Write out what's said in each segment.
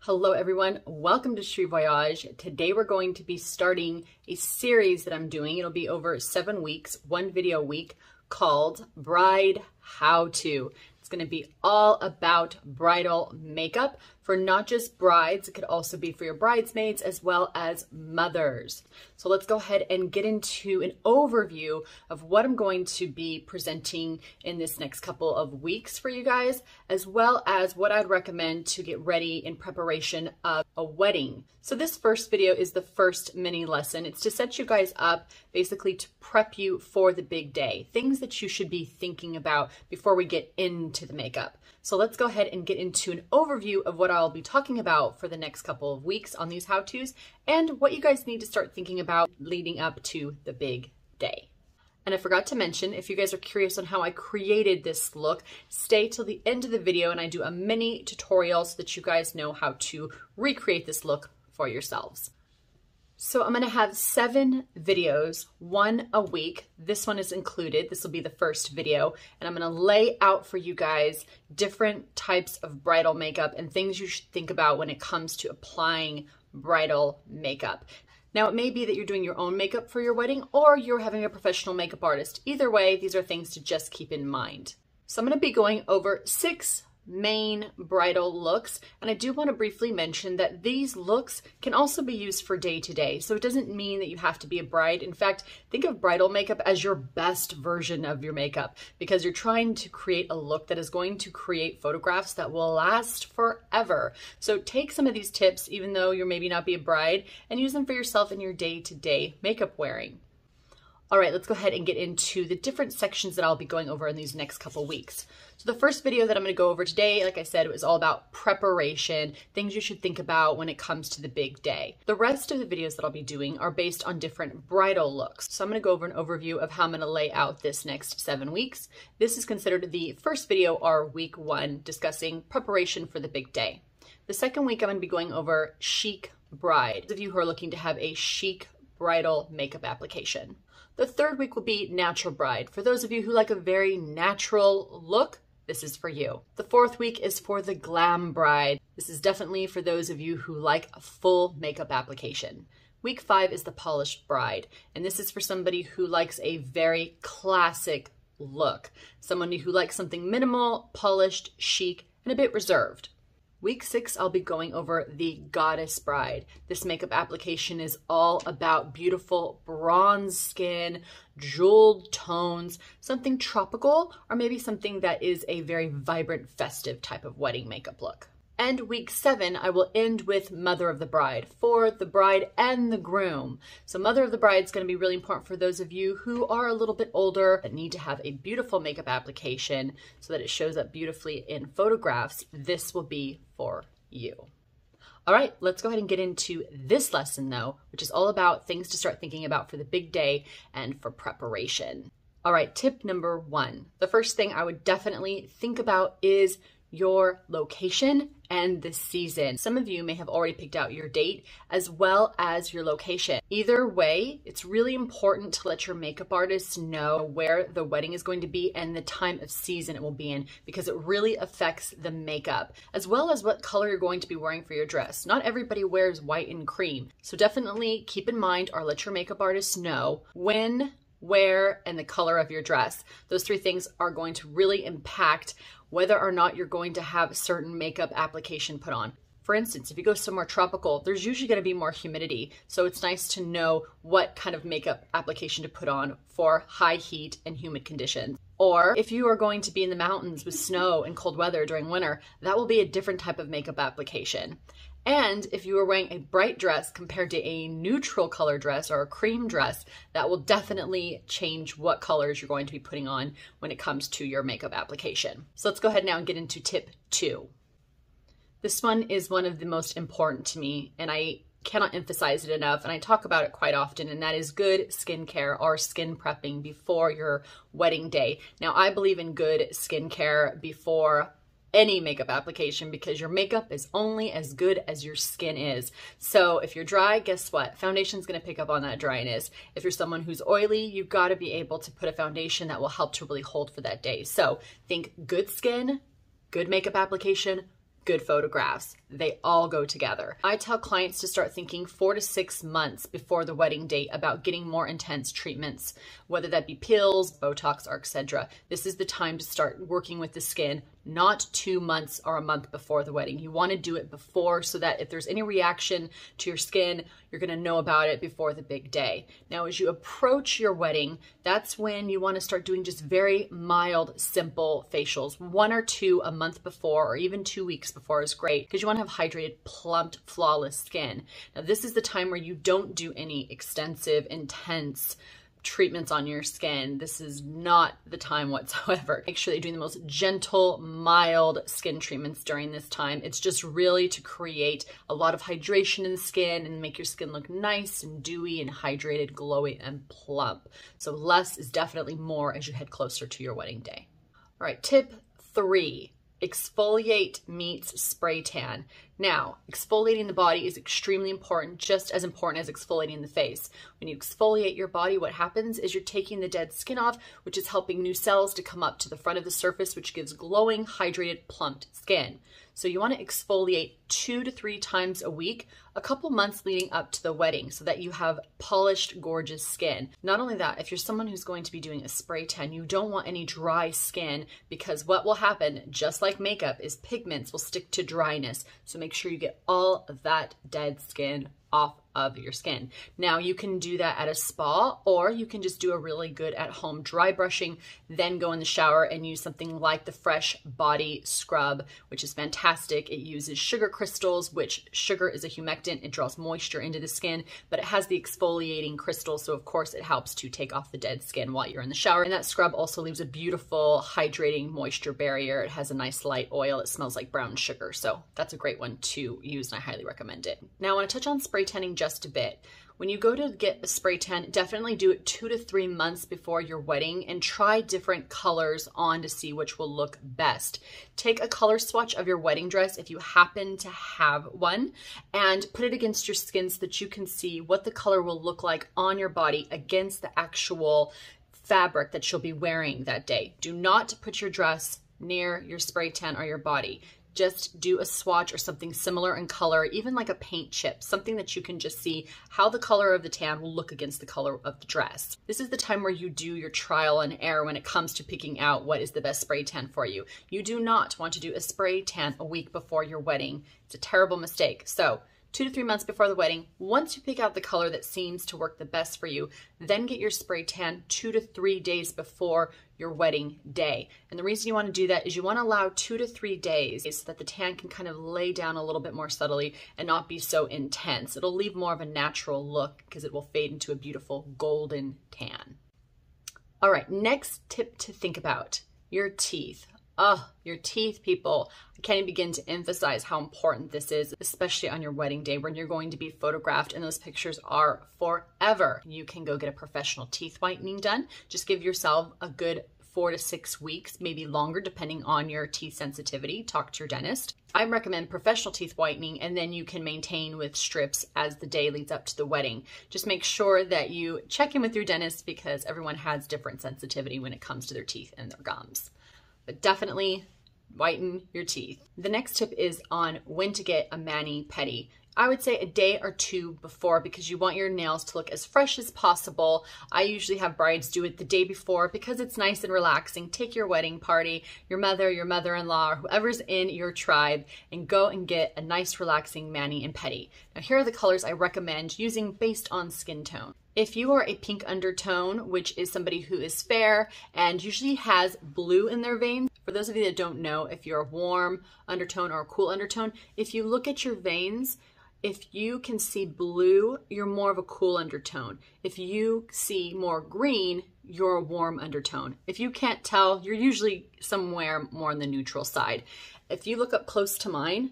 Hello everyone, welcome to CHERI Voyage. Today we're going to be starting a series that I'm doing. It'll be over 7 weeks, 1 video a week, called Bride How To. It's going to be all about bridal makeup for not just brides, it could also be for your bridesmaids as well as mothers. So let's go ahead and get into an overview of what I'm going to be presenting in this next couple of weeks for you guys, as well as what I'd recommend to get ready in preparation of a wedding. So this first video is the first mini lesson. It's to set you guys up, basically to prep you for the big day, things that you should be thinking about before we get into the makeup. So let's go ahead and get into an overview of what I'll be talking about for the next couple of weeks on these how-tos and what you guys need to start thinking about leading up to the big day. And I forgot to mention, if you guys are curious on how I created this look, stay till the end of the video and I do a mini tutorial so that you guys know how to recreate this look for yourselves. So I'm going to have 7 videos, 1 a week. This one is included. This will be the first video. And I'm going to lay out for you guys different types of bridal makeup and things you should think about when it comes to applying bridal makeup. Now, it may be that you're doing your own makeup for your wedding or you're having a professional makeup artist. Either way, these are things to just keep in mind. So I'm going to be going over 6 main bridal looks, and I do want to briefly mention that these looks can also be used for day to day, so it doesn't mean that you have to be a bride. In fact, think of bridal makeup as your best version of your makeup because you're trying to create a look that is going to create photographs that will last forever. So take some of these tips, even though you're maybe not be a bride, and use them for yourself in your day-to-day makeup wearing. All right, let's go ahead and get into the different sections that I'll be going over in these next couple weeks. So the first video that I'm going to go over today, like I said, it was all about preparation, things you should think about when it comes to the big day. The rest of the videos that I'll be doing are based on different bridal looks. So I'm going to go over an overview of how I'm going to lay out this next 7 weeks. This is considered the first video, or week 1, discussing preparation for the big day. The second week, I'm going to be going over Chic Bride, those of you who are looking to have a chic bridal makeup application. The third week will be Natural Bride. For those of you who like a very natural look, this is for you. The fourth week is for the Glam Bride. This is definitely for those of you who like a full makeup application. Week 5 is the Polished Bride, and this is for somebody who likes a very classic look. Someone who likes something minimal, polished, chic, and a bit reserved. Week 6, I'll be going over the Goddess Bride. This makeup application is all about beautiful bronze skin, jeweled tones, something tropical, or maybe something that is a very vibrant, festive type of wedding makeup look. And week 7, I will end with Mother of the Bride for the bride and the groom. So Mother of the Bride is going to be really important for those of you who are a little bit older but need to have a beautiful makeup application so that it shows up beautifully in photographs. This will be for you. All right, let's go ahead and get into this lesson though, which is all about things to start thinking about for the big day and for preparation. All right, tip number 1. The first thing I would definitely think about is your location and the season. Some of you may have already picked out your date as well as your location. Either way, it's really important to let your makeup artists know where the wedding is going to be and the time of season it will be in, because it really affects the makeup, as well as what color you're going to be wearing for your dress. Not everybody wears white and cream, so definitely keep in mind or let your makeup artists know when, where, and the color of your dress. Those 3 things are going to really impact whether or not you're going to have a certain makeup application put on. For instance, if you go somewhere tropical, there's usually going to be more humidity, so it's nice to know what kind of makeup application to put on for high heat and humid conditions. Or if you are going to be in the mountains with snow and cold weather during winter, that will be a different type of makeup application. And if you are wearing a bright dress compared to a neutral color dress or a cream dress, that will definitely change what colors you're going to be putting on when it comes to your makeup application. So let's go ahead now and get into tip 2. This one is one of the most important to me, and I cannot emphasize it enough, and I talk about it quite often, and that is good skincare or skin prepping before your wedding day. Now, I believe in good skincare before any makeup application because your makeup is only as good as your skin is. So if you're dry, guess what? Foundation's going to pick up on that dryness. If you're someone who's oily, you've got to be able to put a foundation that will help to really hold for that day. So think good skin, good makeup application, good photographs. They all go together. I tell clients to start thinking 4 to 6 months before the wedding date about getting more intense treatments, whether that be pills, Botox, or etc. This is the time to start working with the skin, not 2 months or a month before the wedding. You want to do it before so that if there's any reaction to your skin, you're going to know about it before the big day. Now, as you approach your wedding, that's when you want to start doing just very mild, simple facials. 1 or 2 a month before, or even 2 weeks before is great, because you want to have hydrated, plumped, flawless skin. Now, this is the time where you don't do any extensive, intense treatments on your skin. This is not the time whatsoever. Make sure that you're doing the most gentle, mild skin treatments during this time. It's just really to create a lot of hydration in the skin and make your skin look nice and dewy and hydrated, glowy and plump. So less is definitely more as you head closer to your wedding day. All right, tip 3. Exfoliate meets spray tan. Now, exfoliating the body is extremely important, just as important as exfoliating the face. When you exfoliate your body, what happens is you're taking the dead skin off, which is helping new cells to come up to the front of the surface, which gives glowing, hydrated, plumped skin. So you want to exfoliate 2 to 3 times a week, a couple months leading up to the wedding, so that you have polished, gorgeous skin. Not only that, if you're someone who's going to be doing a spray tan, you don't want any dry skin, because what will happen, just like makeup, is pigments will stick to dryness. So make sure you get all of that dead skin off of your skin. Now, you can do that at a spa, or you can just do a really good at-home dry brushing, then go in the shower and use something like the Fresh Body Scrub, which is fantastic. It uses sugar crystals, which sugar is a humectant. It draws moisture into the skin, but it has the exfoliating crystals, so of course it helps to take off the dead skin while you're in the shower. And that scrub also leaves a beautiful hydrating moisture barrier. It has a nice light oil. It smells like brown sugar, so that's a great one to use, and I highly recommend it. Now, I want to touch on spray tanning just a bit. When you go to get a spray tan, definitely do it 2 to 3 months before your wedding and try different colors on to see which will look best. Take a color swatch of your wedding dress if you happen to have one, and put it against your skin so that you can see what the color will look like on your body against the actual fabric that you'll be wearing that day. Do not put your dress near your spray tan or your body. Just do a swatch or something similar in color, even like a paint chip, something that you can just see how the color of the tan will look against the color of the dress. This is the time where you do your trial and error when it comes to picking out what is the best spray tan for you. You do not want to do a spray tan a week before your wedding. It's a terrible mistake. So 2 to 3 months before the wedding, once you pick out the color that seems to work the best for you, then get your spray tan 2 to 3 days before your wedding day. And the reason you want to do that is you want to allow 2 to 3 days so that the tan can kind of lay down a little bit more subtly and not be so intense. It'll leave more of a natural look because it will fade into a beautiful golden tan. All right, next tip to think about, your teeth. Oh, your teeth, people. I can't even begin to emphasize how important this is, especially on your wedding day when you're going to be photographed and those pictures are forever. You can go get a professional teeth whitening done. Just give yourself a good 4 to 6 weeks, maybe longer, depending on your teeth sensitivity. Talk to your dentist. I recommend professional teeth whitening, and then you can maintain with strips as the day leads up to the wedding. Just make sure that you check in with your dentist because everyone has different sensitivity when it comes to their teeth and their gums. But definitely whiten your teeth. The next tip is on when to get a mani-pedi. I would say a day or 2 before, because you want your nails to look as fresh as possible. I usually have brides do it the day before because it's nice and relaxing. Take your wedding party, your mother, your mother-in-law, or whoever's in your tribe, and go and get a nice relaxing mani and pedi. Now, here are the colors I recommend using based on skin tone. If you are a pink undertone, which is somebody who is fair and usually has blue in their veins, for those of you that don't know, if you're a warm undertone or a cool undertone, if you look at your veins, if you can see blue, you're more of a cool undertone. If you see more green, you're a warm undertone. If you can't tell, you're usually somewhere more on the neutral side. If you look up close to mine,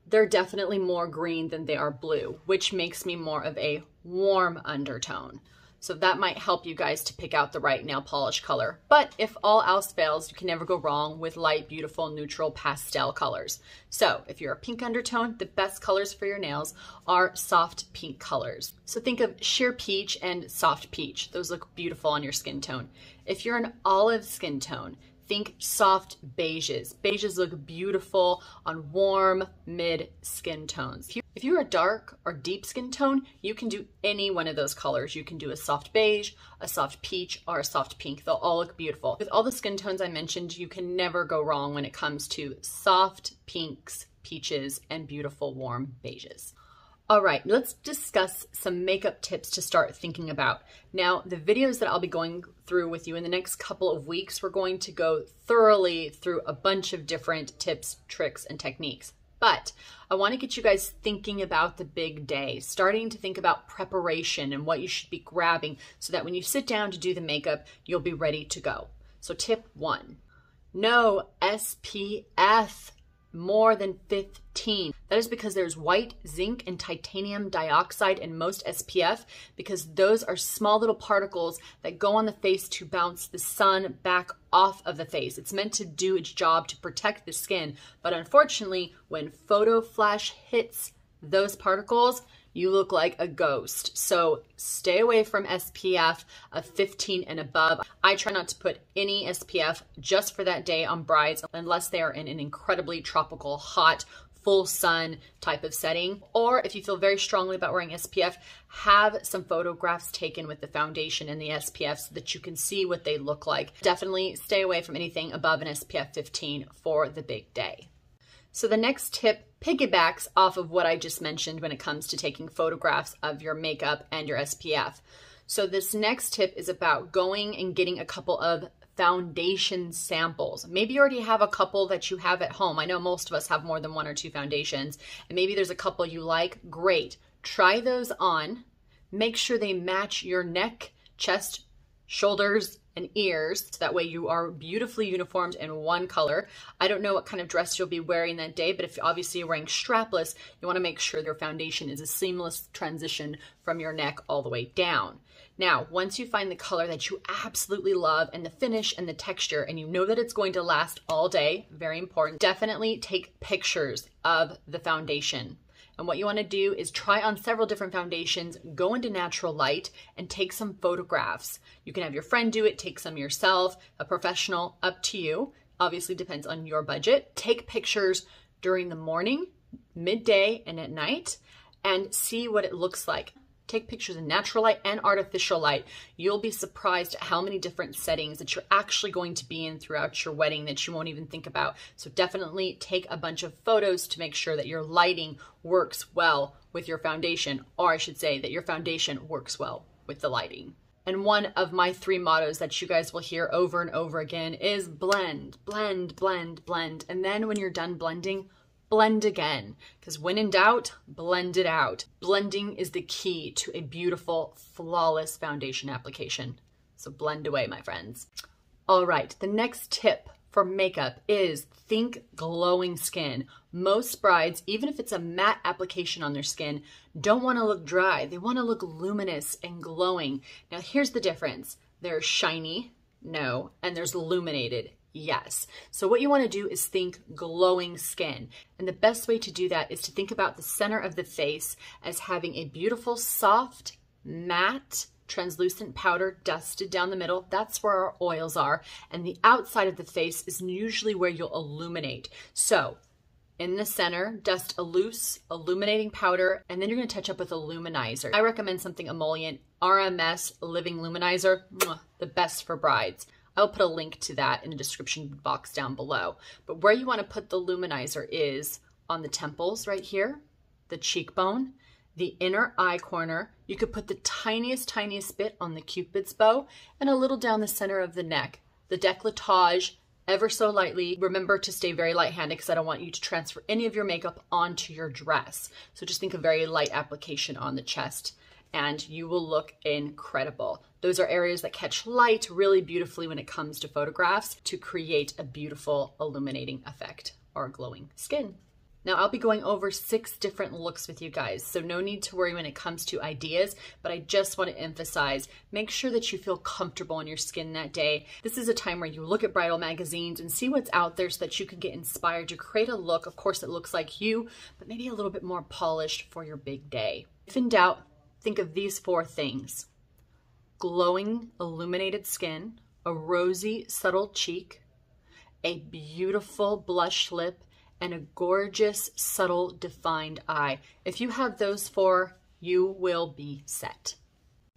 they're definitely more green than they are blue, which makes me more of a warm undertone. So that might help you guys to pick out the right nail polish color. But if all else fails, you can never go wrong with light, beautiful, neutral pastel colors. So if you're a pink undertone, the best colors for your nails are soft pink colors. So think of sheer peach and soft peach. Those look beautiful on your skin tone. If you're an olive skin tone, think soft beiges. Beiges look beautiful on warm, mid skin tones. If you're a dark or deep skin tone, you can do any one of those colors. You can do a soft beige, a soft peach, or a soft pink. They'll all look beautiful. With all the skin tones I mentioned, you can never go wrong when it comes to soft pinks, peaches, and beautiful warm beiges. All right, let's discuss some makeup tips to start thinking about. Now, the videos that I'll be going through with you in the next couple of weeks, we're going to go thoroughly through a bunch of different tips, tricks, and techniques. But I want to get you guys thinking about the big day, starting to think about preparation and what you should be grabbing so that when you sit down to do the makeup, you'll be ready to go. So tip 1, no SPF more than 15. That is because there's white, zinc, and titanium dioxide in most SPF, because those are small little particles that go on the face to bounce the sun back off of the face. It's meant to do its job to protect the skin, but unfortunately, when photo flash hits those particles, you look like a ghost. So stay away from SPF of 15 and above. I try not to put any SPF just for that day on brides unless they are in an incredibly tropical, hot, full sun type of setting. Or if you feel very strongly about wearing SPF, have some photographs taken with the foundation and the SPF so that you can see what they look like. Definitely stay away from anything above an SPF 15 for the big day. So the next tip piggybacks off of what I just mentioned when it comes to taking photographs of your makeup and your SPF. So this next tip is about going and getting a couple of foundation samples. Maybe you already have a couple that you have at home. I know most of us have more than 1 or 2 foundations, and maybe there's a couple you like. Great. Try those on. Make sure they match your neck, chest, shoulders, and ears, so that way you are beautifully uniformed in one color. I don't know what kind of dress you'll be wearing that day, but if obviously you're wearing strapless, you want to make sure your foundation is a seamless transition from your neck all the way down. Now, once you find the color that you absolutely love and the finish and the texture, and you know that it's going to last all day, very important, definitely take pictures of the foundation. And what you want to do is try on several different foundations, go into natural light, and take some photographs. You can have your friend do it, take some yourself, a professional, up to you. Obviously depends on your budget. Take pictures during the morning, midday, and at night, and see what it looks like. Take pictures in natural light and artificial light. You'll be surprised at how many different settings that you're actually going to be in throughout your wedding that you won't even think about. So definitely take a bunch of photos to make sure that your lighting works well with your foundation, or I should say that your foundation works well with the lighting. And one of my 3 mottos that you guys will hear over and over again is blend, blend, blend, blend. And then when you're done blending, blend again, because when in doubt, blend it out. Blending is the key to a beautiful, flawless foundation application. So blend away, my friends. All right, the next tip for makeup is think glowing skin. Most brides, even if it's a matte application on their skin, don't want to look dry. They want to look luminous and glowing. Now here's the difference. There's shiny, no, and there's illuminated. Yes. So what you want to do is think glowing skin. And the best way to do that is to think about the center of the face as having a beautiful, soft, matte, translucent powder dusted down the middle. That's where our oils are. And the outside of the face is usually where you'll illuminate. So in the center, dust a loose illuminating powder, and then you're going to touch up with a luminizer. I recommend something emollient, RMS Living Luminizer, the best for brides. I'll put a link to that in the description box down below. But where you want to put the luminizer is on the temples right here, the cheekbone, the inner eye corner. You could put the tiniest bit on the Cupid's bow, and a little down the center of the neck. The décolletage, ever so lightly. Remember to stay very light-handed because I don't want you to transfer any of your makeup onto your dress. So just think a very light application on the chest, and you will look incredible. Those are areas that catch light really beautifully when it comes to photographs to create a beautiful illuminating effect or glowing skin. Now I'll be going over 6 different looks with you guys, so no need to worry when it comes to ideas, but I just want to emphasize, make sure that you feel comfortable in your skin that day. This is a time where you look at bridal magazines and see what's out there so that you can get inspired to create a look, of course, that looks like you, but maybe a little bit more polished for your big day. If in doubt, think of these 4 things: glowing, illuminated skin, a rosy, subtle cheek, a beautiful blush lip, and a gorgeous, subtle, defined eye. If you have those four, you will be set.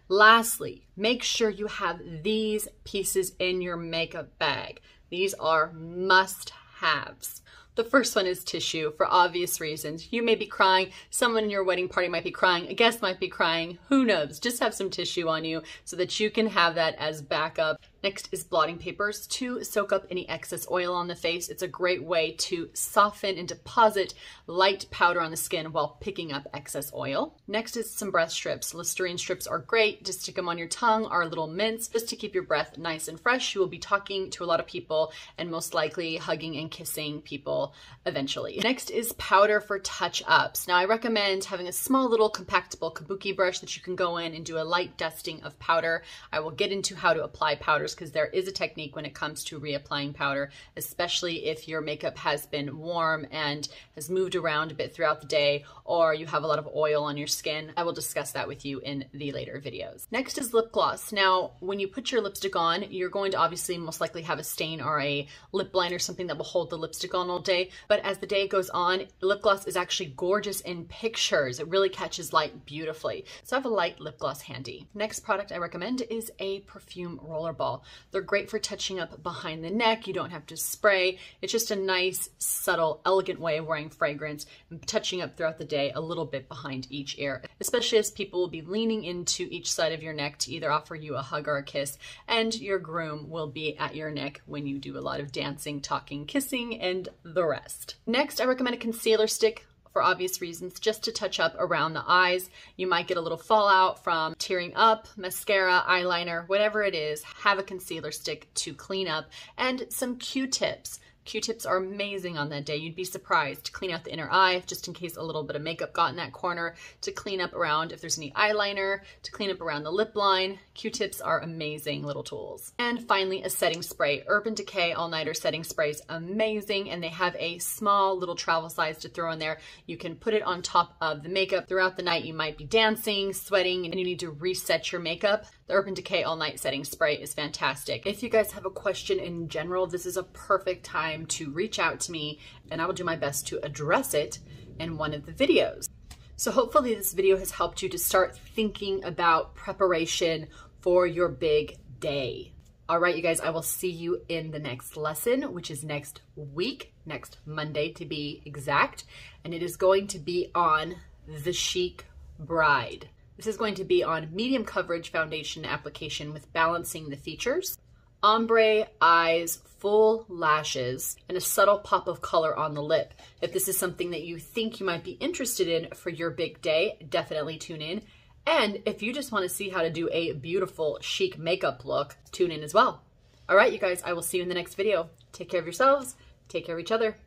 Lastly, make sure you have these pieces in your makeup bag. These are must-haves. The first one is tissue, for obvious reasons. You may be crying, someone in your wedding party might be crying, a guest might be crying, who knows? Just have some tissue on you so that you can have that as backup. Next is blotting papers to soak up any excess oil on the face. It's a great way to soften and deposit light powder on the skin while picking up excess oil. Next is some breath strips. Listerine strips are great. Just stick them on your tongue or little mints just to keep your breath nice and fresh. You will be talking to a lot of people and most likely hugging and kissing people eventually. Next is powder for touch-ups. Now I recommend having a small little compactable kabuki brush that you can go in and do a light dusting of powder. I will get into how to apply powders because there is a technique when it comes to reapplying powder, especially if your makeup has been warm and has moved around a bit throughout the day, or you have a lot of oil on your skin. I will discuss that with you in the later videos. Next is lip gloss. Now, when you put your lipstick on, you're going to obviously most likely have a stain or a lip liner, something that will hold the lipstick on all day. But as the day goes on, lip gloss is actually gorgeous in pictures. It really catches light beautifully. So I have a light lip gloss handy. Next product I recommend is a perfume roller ball. They're great for touching up behind the neck. You don't have to spray. It's just a nice, subtle, elegant way of wearing fragrance and touching up throughout the day a little bit behind each ear, especially as people will be leaning into each side of your neck to either offer you a hug or a kiss, and your groom will be at your neck when you do a lot of dancing, talking, kissing, and the rest. Next, I recommend a concealer stick. For obvious reasons, just to touch up around the eyes. You might get a little fallout from tearing up, mascara, eyeliner, whatever it is. Have a concealer stick to clean up, and some Q-tips. Q-tips are amazing on that day. You'd be surprised to clean out the inner eye, just in case a little bit of makeup got in that corner, to clean up around if there's any eyeliner, to clean up around the lip line. Q-tips are amazing little tools. And finally, a setting spray. Urban Decay All Nighter Setting Spray is amazing, and they have a small little travel size to throw in there. You can put it on top of the makeup. Throughout the night, you might be dancing, sweating, and you need to reset your makeup. The Urban Decay All Night Setting Spray is fantastic. If you guys have a question in general, this is a perfect time to reach out to me, and I will do my best to address it in one of the videos. So hopefully this video has helped you to start thinking about preparation for your big day. All right, you guys, I will see you in the next lesson, which is next week, next Monday to be exact, and it is going to be on the Chic Bride. This is going to be on medium coverage foundation application with balancing the features, ombre, eyes, full lashes, and a subtle pop of color on the lip. If this is something that you think you might be interested in for your big day, definitely tune in. And if you just want to see how to do a beautiful chic makeup look, tune in as well. All right, you guys, I will see you in the next video. Take care of yourselves, take care of each other.